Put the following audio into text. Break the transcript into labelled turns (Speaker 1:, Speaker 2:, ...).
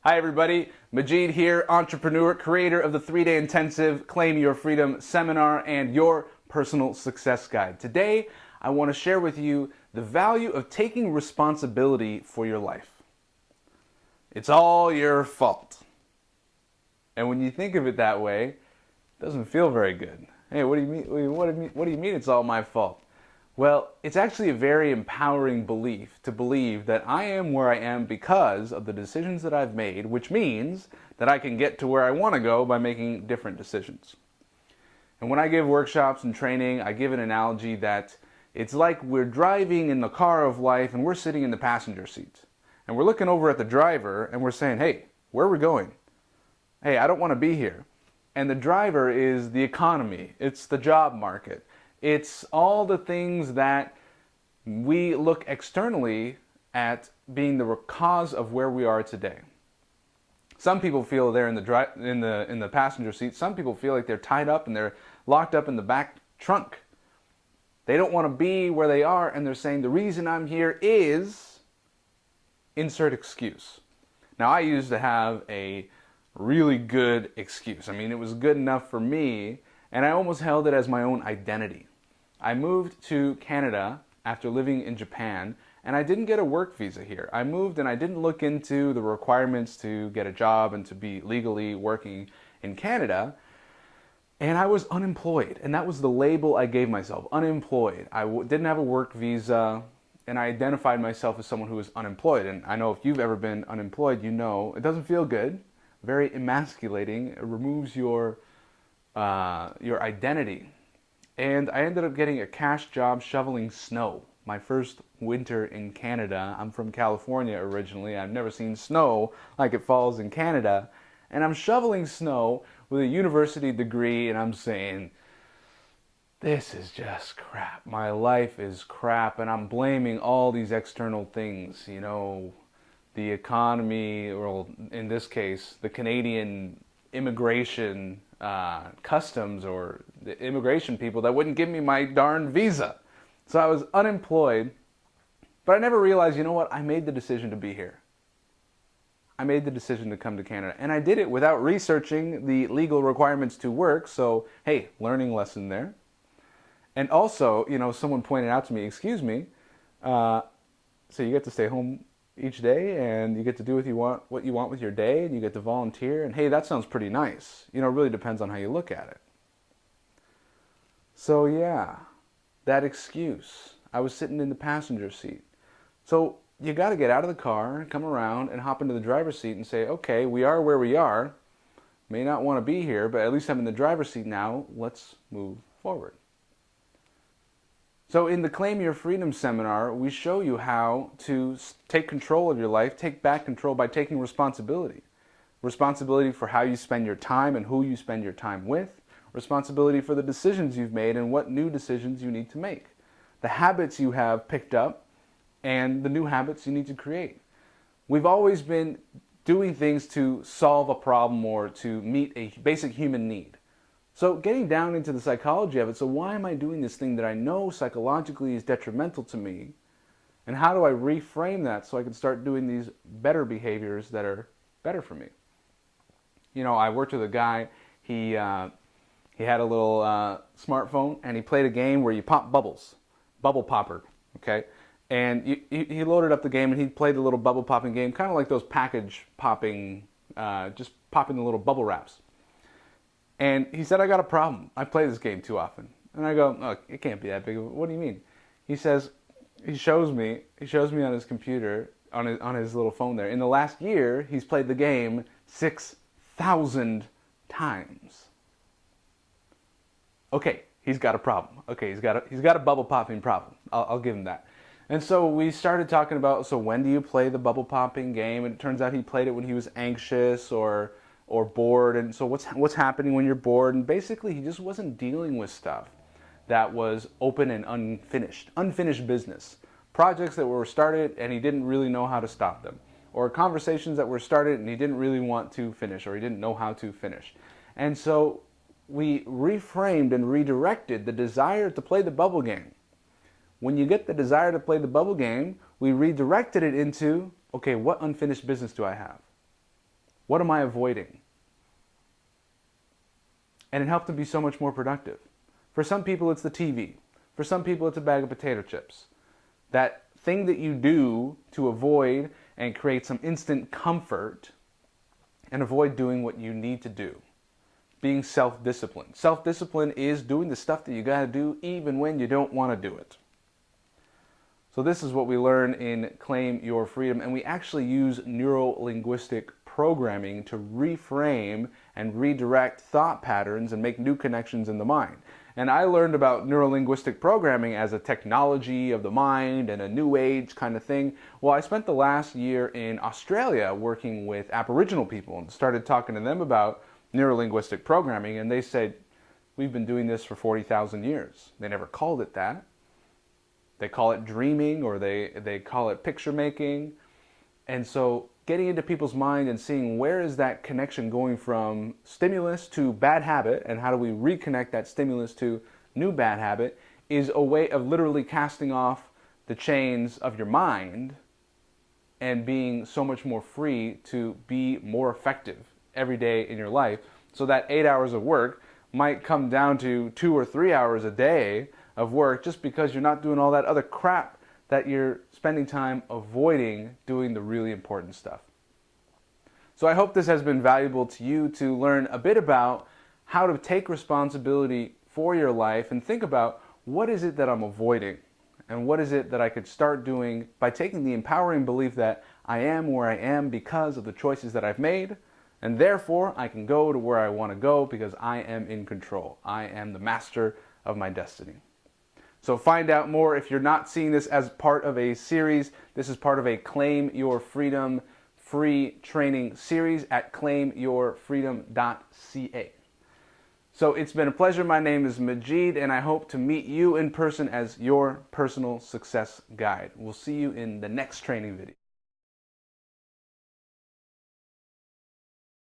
Speaker 1: Hi everybody, Majeed here, entrepreneur, creator of the 3-day intensive Claim Your Freedom seminar and your personal success guide. Today, I want to share with you the value of taking responsibility for your life. It's all your fault. And when you think of it that way, it doesn't feel very good. Hey, what do you mean? What do you mean it's all my fault? Well, it's actually a very empowering belief to believe that I am where I am because of the decisions that I've made, which means that I can get to where I want to go by making different decisions. And when I give workshops and training, I give an analogy that it's like we're driving in the car of life and we're sitting in the passenger seat. And we're looking over at the driver and we're saying, hey, where are we going? Hey, I don't want to be here. And the driver is the economy. It's the job market. It's all the things that we look externally at being the cause of where we are today. Some people feel they're in the passenger seat. Some people feel like they're tied up and they're locked up in the back trunk. They don't want to be where they are, and they're saying the reason I'm here is insert excuse. Now, I used to have a really good excuse. I mean, it was good enough for me, and I almost held it as my own identity. I moved to Canada after living in Japan, and I didn't get a work visa here. I moved and I didn't look into the requirements to get a job and to be legally working in Canada, and I was unemployed, and that was the label I gave myself, unemployed. I didn't have a work visa, and I identified myself as someone who was unemployed. And I know if you've ever been unemployed, you know it doesn't feel good, very emasculating. It removes your identity. And I ended up getting a cash job shoveling snow. My first winter in Canada. I'm from California originally. I've never seen snow like it falls in Canada. And I'm shoveling snow with a university degree, and I'm saying, this is just crap. My life is crap, and I'm blaming all these external things, you know, the economy, or in this case, the Canadian immigration customs, or the immigration people that wouldn't give me my darn visa. So I was unemployed, but I never realized, you know what, I made the decision to be here. I made the decision to come to Canada, and I did it without researching the legal requirements to work. So hey, learning lesson there. And also, you know, someone pointed out to me, excuse me, so you get to stay home each day, and you get to do what you want with your day, and you get to volunteer, and hey, that sounds pretty nice. You know, it really depends on how you look at it. So yeah, that excuse. I was sitting in the passenger seat. So you got to get out of the car, come around, and hop into the driver's seat and say, okay, we are where we are. May not want to be here, but at least I'm in the driver's seat now. Let's move forward. So in the Claim Your Freedom seminar, we show you how to take control of your life, take back control by taking responsibility. Responsibility for how you spend your time and who you spend your time with. Responsibility for the decisions you've made and what new decisions you need to make. The habits you have picked up and the new habits you need to create. We've always been doing things to solve a problem or to meet a basic human need. So getting down into the psychology of it, so why am I doing this thing that I know psychologically is detrimental to me? And how do I reframe that so I can start doing these better behaviors that are better for me? You know, I worked with a guy, he had a little smartphone, and he played a game where you pop bubbles, bubble popper, okay? And he loaded up the game, and he played the little bubble popping game, kind of like those package popping, just popping the little bubble wraps. And he said, I got a problem. I play this game too often. And I go, oh, it can't be that big. What do you mean? He says, he shows me on his computer, on his little phone there. In the last year, he's played the game 6,000 times. Okay, he's got a problem. Okay, he's got a bubble popping problem. I'll give him that. And so we started talking about, so when do you play the bubble popping game? And it turns out he played it when he was anxious or bored. And so what's happening when you're bored? And basically he just wasn't dealing with stuff that was open and unfinished business. Projects that were started and he didn't really know how to stop them. Or conversations that were started and he didn't really want to finish, or he didn't know how to finish. And so we reframed and redirected the desire to play the bubble game. When you get the desire to play the bubble game, we redirected it into, okay, what unfinished business do I have? What am I avoiding? And it helped them be so much more productive. For some people, it's the TV. For some people, it's a bag of potato chips. That thing that you do to avoid and create some instant comfort and avoid doing what you need to do. Being self-disciplined. Self-discipline is doing the stuff that you got to do even when you don't want to do it. So this is what we learn in Claim Your Freedom, and we actually use neuro-linguistic programming to reframe and redirect thought patterns and make new connections in the mind. And I learned about neuro-linguistic programming as a technology of the mind and a new age kind of thing. Well, I spent the last year in Australia working with Aboriginal people and started talking to them about neuro-linguistic programming, and they said, we've been doing this for 40,000 years. They never called it that. They call it dreaming, or they call it picture making. And so getting into people's mind and seeing where is that connection going from stimulus to bad habit, and how do we reconnect that stimulus to new bad habit, is a way of literally casting off the chains of your mind and being so much more free to be more effective every day in your life. So that 8 hours of work might come down to 2 or 3 hours a day of work, just because you're not doing all that other crap that you're spending time avoiding doing the really important stuff. So I hope this has been valuable to you to learn a bit about how to take responsibility for your life and think about what is it that I'm avoiding and what is it that I could start doing by taking the empowering belief that I am where I am because of the choices that I've made, and therefore I can go to where I want to go because I am in control. I am the master of my destiny. So find out more. If you're not seeing this as part of a series, this is part of a Claim Your Freedom free training series at claimyourfreedom.ca. So it's been a pleasure. My name is Majeed, and I hope to meet you in person as your personal success guide. We'll see you in the next training video.